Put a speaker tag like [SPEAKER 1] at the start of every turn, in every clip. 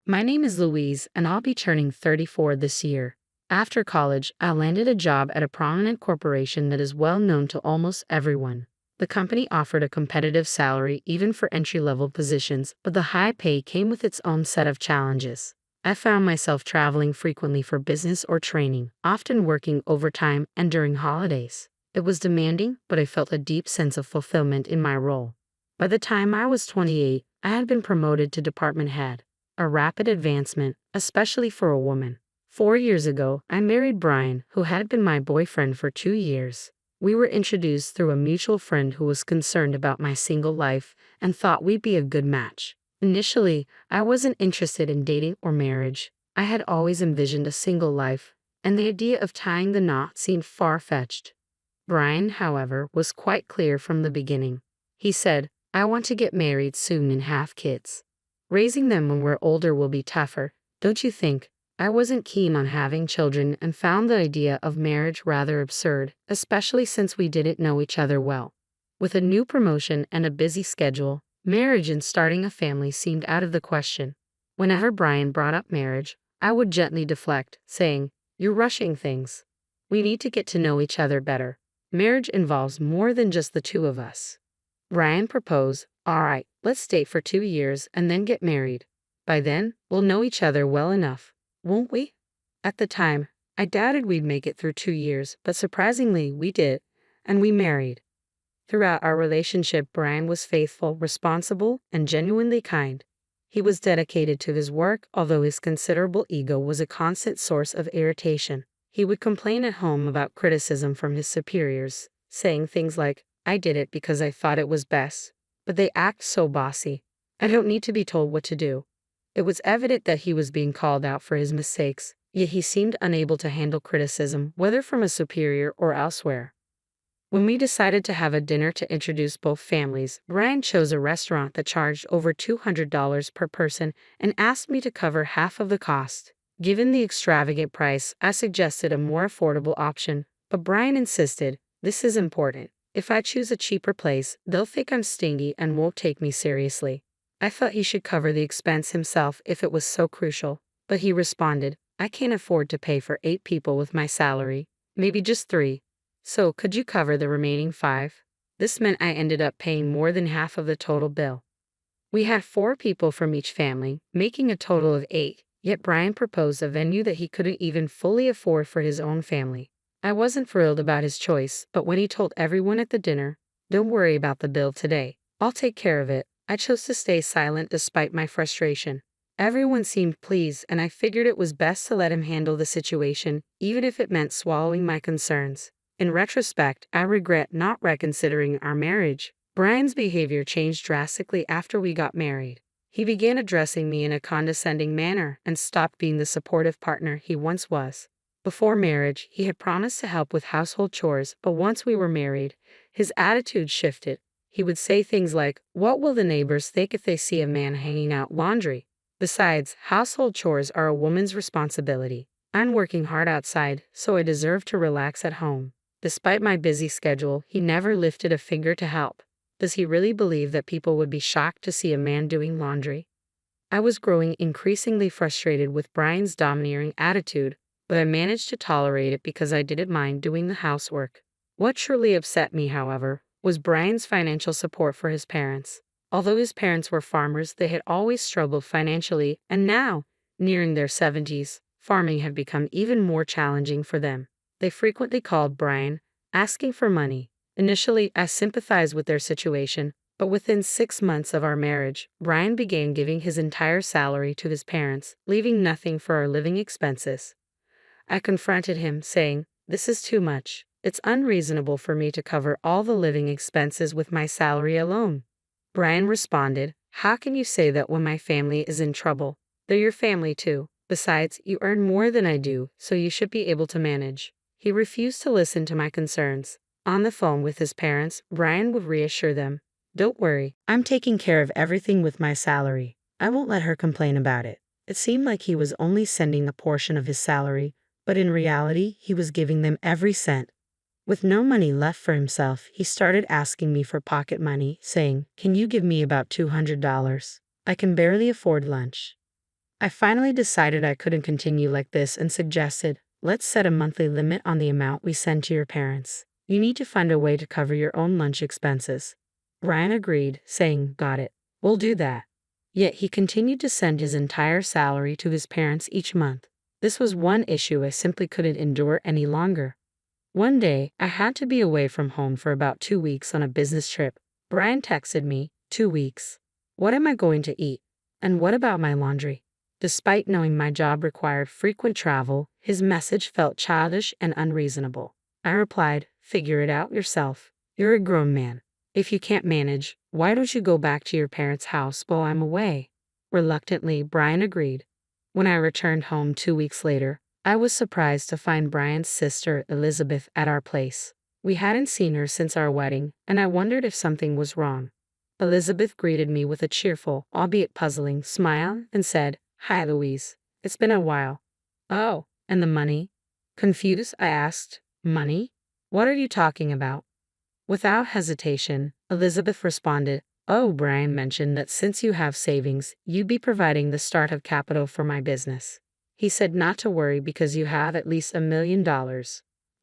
[SPEAKER 1] My name is Louise, and I'll be turning 34 this year. After college, I landed a job at a prominent corporation that is well known to almost everyone. The company offered a competitive salary even for entry-level positions, but the high pay came with its own set of challenges. I found myself traveling frequently for business or training, often working overtime and during holidays. It was demanding, but I felt a deep sense of fulfillment in my role. By the time I was 28, I had been promoted to department head, a rapid advancement, especially for a woman. 4 years ago, I married Brian, who had been my boyfriend for 2 years. We were introduced through a mutual friend who was concerned about my single life and thought we'd be a good match. Initially, I wasn't interested in dating or marriage. I had always envisioned a single life, and the idea of tying the knot seemed far-fetched. Brian, however, was quite clear from the beginning. He said, "I want to get married soon and have kids. Raising them when we're older will be tougher, don't you think?" I wasn't keen on having children and found the idea of marriage rather absurd, especially since we didn't know each other well. With a new promotion and a busy schedule, marriage and starting a family seemed out of the question. Whenever Brian brought up marriage, I would gently deflect, saying, "You're rushing things. We need to get to know each other better. Marriage involves more than just the two of us." Brian proposed, "All right, let's date for 2 years and then get married. By then, we'll know each other well enough, won't we?" At the time, I doubted we'd make it through 2 years, but surprisingly, we did, and we married. Throughout our relationship, Brian was faithful, responsible, and genuinely kind. He was dedicated to his work, although his considerable ego was a constant source of irritation. He would complain at home about criticism from his superiors, saying things like, "I did it because I thought it was best, but they act so bossy. I don't need to be told what to do." It was evident that he was being called out for his mistakes, yet he seemed unable to handle criticism, whether from a superior or elsewhere. When we decided to have a dinner to introduce both families, Brian chose a restaurant that charged over $200 per person and asked me to cover half of the cost. Given the extravagant price, I suggested a more affordable option, but Brian insisted, "This is important. If I choose a cheaper place, they'll think I'm stingy and won't take me seriously." I thought he should cover the expense himself if it was so crucial, but he responded, "I can't afford to pay for 8 people with my salary, maybe just 3. So could you cover the remaining 5? This meant I ended up paying more than half of the total bill. We had 4 people from each family, making a total of 8, yet Brian proposed a venue that he couldn't even fully afford for his own family. I wasn't thrilled about his choice, but when he told everyone at the dinner, "Don't worry about the bill today, I'll take care of it," I chose to stay silent despite my frustration. Everyone seemed pleased, and I figured it was best to let him handle the situation, even if it meant swallowing my concerns. In retrospect, I regret not reconsidering our marriage. Brian's behavior changed drastically after we got married. He began addressing me in a condescending manner and stopped being the supportive partner he once was. Before marriage, he had promised to help with household chores, but once we were married, his attitude shifted. He would say things like, "What will the neighbors think if they see a man hanging out laundry? Besides, household chores are a woman's responsibility. I'm working hard outside, so I deserve to relax at home." Despite my busy schedule, he never lifted a finger to help. Does he really believe that people would be shocked to see a man doing laundry? I was growing increasingly frustrated with Brian's domineering attitude, but I managed to tolerate it because I didn't mind doing the housework. What truly upset me, however, was Brian's financial support for his parents. Although his parents were farmers, they had always struggled financially, and now, nearing their 70s, farming had become even more challenging for them. They frequently called Brian, asking for money. Initially, I sympathized with their situation, but within 6 months of our marriage, Brian began giving his entire salary to his parents, leaving nothing for our living expenses. I confronted him, saying, "This is too much. It's unreasonable for me to cover all the living expenses with my salary alone." Brian responded, "How can you say that when my family is in trouble? They're your family too. Besides, you earn more than I do, so you should be able to manage." He refused to listen to my concerns. On the phone with his parents, Brian would reassure them, "Don't worry, I'm taking care of everything with my salary. I won't let her complain about it." It seemed like he was only sending a portion of his salary, but in reality, he was giving them every cent. With no money left for himself, he started asking me for pocket money, saying, "Can you give me about $200? I can barely afford lunch." I finally decided I couldn't continue like this and suggested, let's set a monthly limit on the amount we send to your parents. You need to find a way to cover your own lunch expenses. Brian agreed, saying, got it. We'll do that. Yet he continued to send his entire salary to his parents each month. This was one issue I simply couldn't endure any longer. One day, I had to be away from home for about 2 weeks on a business trip. Brian texted me, 2 weeks. What am I going to eat? And what about my laundry? Despite knowing my job required frequent travel, his message felt childish and unreasonable. I replied, figure it out yourself. You're a grown man. If you can't manage, why don't you go back to your parents' house while I'm away? Reluctantly, Brian agreed. When I returned home 2 weeks later, I was surprised to find Brian's sister, Elizabeth, at our place. We hadn't seen her since our wedding, and I wondered if something was wrong. Elizabeth greeted me with a cheerful, albeit puzzling, smile and said, hi, Louise. It's been a while. Oh, and the money? Confused, I asked, money? What are you talking about? Without hesitation, Elizabeth responded, oh, Brian mentioned that since you have savings, you'd be providing the start of capital for my business. He said not to worry because you have at least $1 million.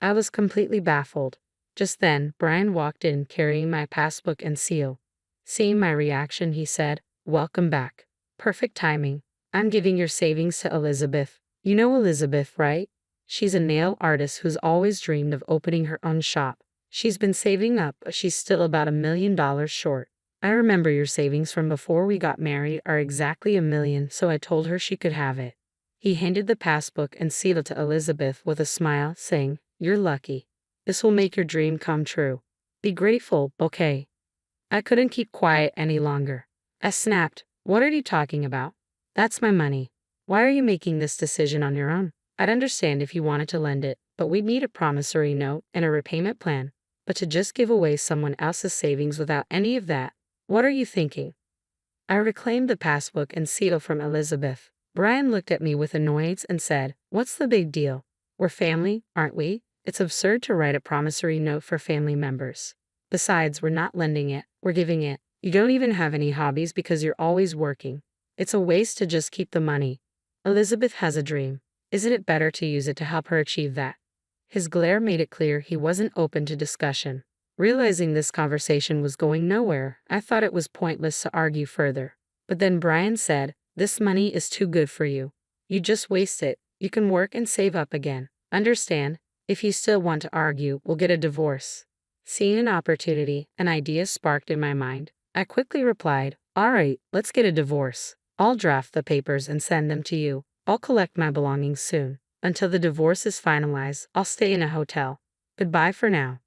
[SPEAKER 1] I was completely baffled. Just then, Brian walked in carrying my passbook and seal. Seeing my reaction, he said, welcome back. Perfect timing. I'm giving your savings to Elizabeth. You know Elizabeth, right? She's a nail artist who's always dreamed of opening her own shop. She's been saving up, but she's still about $1 million short. I remember your savings from before we got married are exactly $1 million, so I told her she could have it. He handed the passbook and sealed to Elizabeth with a smile, saying, you're lucky. This will make your dream come true. Be grateful, okay? I couldn't keep quiet any longer. I snapped, what are you talking about? That's my money. Why are you making this decision on your own? I'd understand if you wanted to lend it, but we'd need a promissory note and a repayment plan. But to just give away someone else's savings without any of that, what are you thinking? I reclaimed the passbook and seal from Elizabeth. Brian looked at me with annoyance and said, what's the big deal? We're family, aren't we? It's absurd to write a promissory note for family members. Besides, we're not lending it, we're giving it. You don't even have any hobbies because you're always working. It's a waste to just keep the money. Elizabeth has a dream. Isn't it better to use it to help her achieve that? His glare made it clear he wasn't open to discussion. Realizing this conversation was going nowhere, I thought it was pointless to argue further. But then Brian said, this money is too good for you. You just waste it. You can work and save up again. Understand? If you still want to argue, we'll get a divorce. Seeing an opportunity, an idea sparked in my mind. I quickly replied, all right, let's get a divorce. I'll draft the papers and send them to you. I'll collect my belongings soon. Until the divorce is finalized, I'll stay in a hotel. Goodbye for now.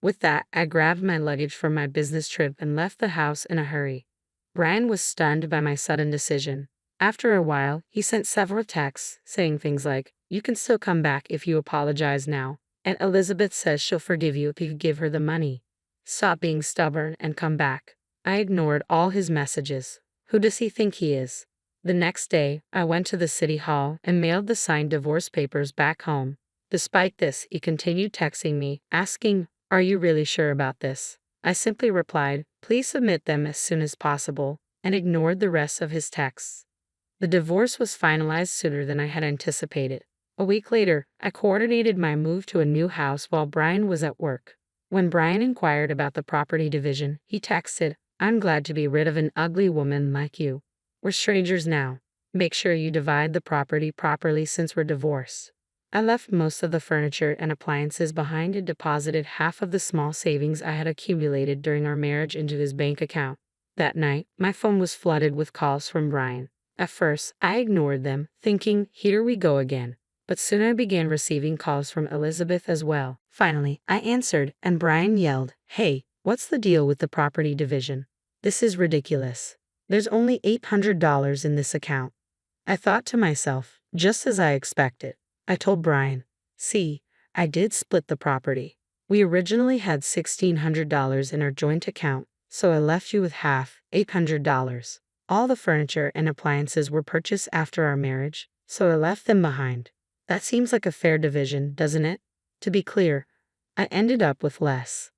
[SPEAKER 1] With that, I grabbed my luggage from my business trip and left the house in a hurry. Brian was stunned by my sudden decision. After a while, he sent several texts saying things like, you can still come back if you apologize now, and Elizabeth says she'll forgive you if you give her the money. Stop being stubborn and come back. I ignored all his messages. Who does he think he is? The next day, I went to the city hall and mailed the signed divorce papers back home. Despite this, he continued texting me, asking, are you really sure about this? I simply replied, please submit them as soon as possible, and ignored the rest of his texts. The divorce was finalized sooner than I had anticipated. A week later, I coordinated my move to a new house while Brian was at work. When Brian inquired about the property division, he texted, I'm glad to be rid of an ugly woman like you. We're strangers now. Make sure you divide the property properly since we're divorced. I left most of the furniture and appliances behind and deposited half of the small savings I had accumulated during our marriage into his bank account. That night, my phone was flooded with calls from Brian. At first, I ignored them, thinking, here we go again. But soon I began receiving calls from Elizabeth as well. Finally, I answered, and Brian yelled, hey, what's the deal with the property division? This is ridiculous. There's only $800 in this account. I thought to myself, just as I expected. I told Brian, see, I did split the property. We originally had $1,600 in our joint account, so I left you with half, $800. All the furniture and appliances were purchased after our marriage, so I left them behind. That seems like a fair division, doesn't it? To be clear, I ended up with less.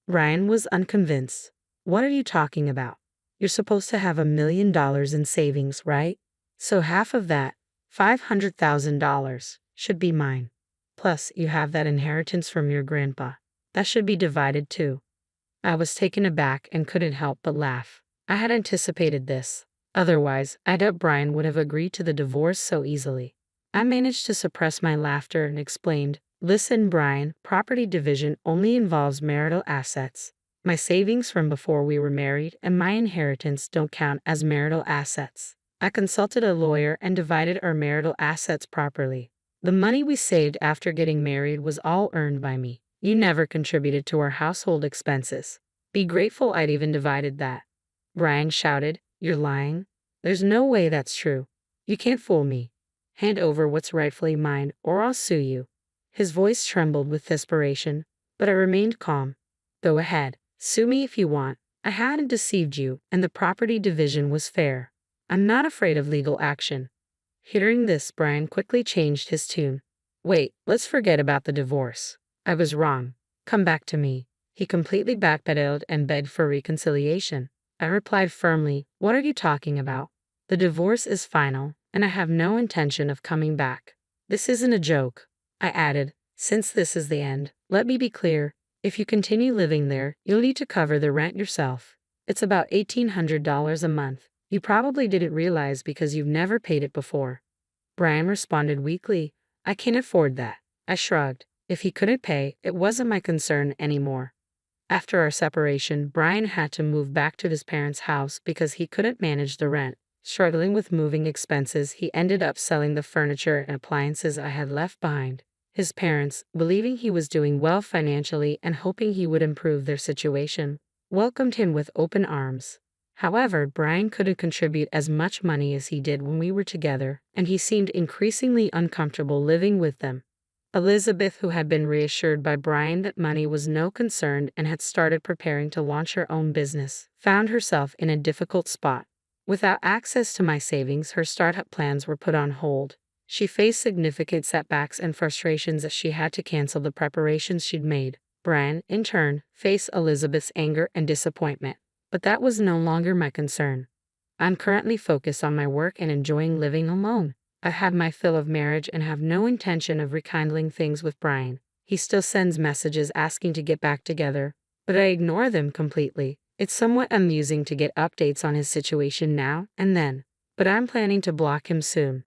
[SPEAKER 1] Ryan was unconvinced. What are you talking about? You're supposed to have $1 million in savings, right? So half of that, $500,000, should be mine. Plus, you have that inheritance from your grandpa. That should be divided too. I was taken aback and couldn't help but laugh. I had anticipated this. Otherwise, I doubt Brian would have agreed to the divorce so easily. I managed to suppress my laughter and explained, "Listen, Brian, property division only involves marital assets. My savings from before we were married and my inheritance don't count as marital assets. I consulted a lawyer and divided our marital assets properly. The money we saved after getting married was all earned by me. You never contributed to our household expenses. Be grateful I'd even divided that." Brian shouted, "You're lying. There's no way that's true. You can't fool me. Hand over what's rightfully mine, or I'll sue you." His voice trembled with desperation, but I remained calm. "Go ahead. Sue me if you want. I hadn't deceived you, and the property division was fair. I'm not afraid of legal action." Hearing this, Brian quickly changed his tune. "Wait, let's forget about the divorce. I was wrong. Come back to me." He completely backpedaled and begged for reconciliation. I replied firmly, "What are you talking about? The divorce is final, and I have no intention of coming back. This isn't a joke." I added, "Since this is the end, let me be clear. If you continue living there, you'll need to cover the rent yourself. It's about $1,800 a month. You probably didn't realize because you've never paid it before." Brian responded weakly, "I can't afford that." I shrugged. If he couldn't pay, it wasn't my concern anymore. After our separation, Brian had to move back to his parents' house because he couldn't manage the rent. Struggling with moving expenses, he ended up selling the furniture and appliances I had left behind. His parents, believing he was doing well financially and hoping he would improve their situation, welcomed him with open arms. However, Brian couldn't contribute as much money as he did when we were together, and he seemed increasingly uncomfortable living with them. Elizabeth, who had been reassured by Brian that money was no concern and had started preparing to launch her own business, found herself in a difficult spot. Without access to my savings, her startup plans were put on hold. She faced significant setbacks and frustrations as she had to cancel the preparations she'd made. Brian, in turn, faced Elizabeth's anger and disappointment. But that was no longer my concern. I'm currently focused on my work and enjoying living alone. I've had my fill of marriage and have no intention of rekindling things with Brian. He still sends messages asking to get back together, but I ignore them completely. It's somewhat amusing to get updates on his situation now and then, but I'm planning to block him soon.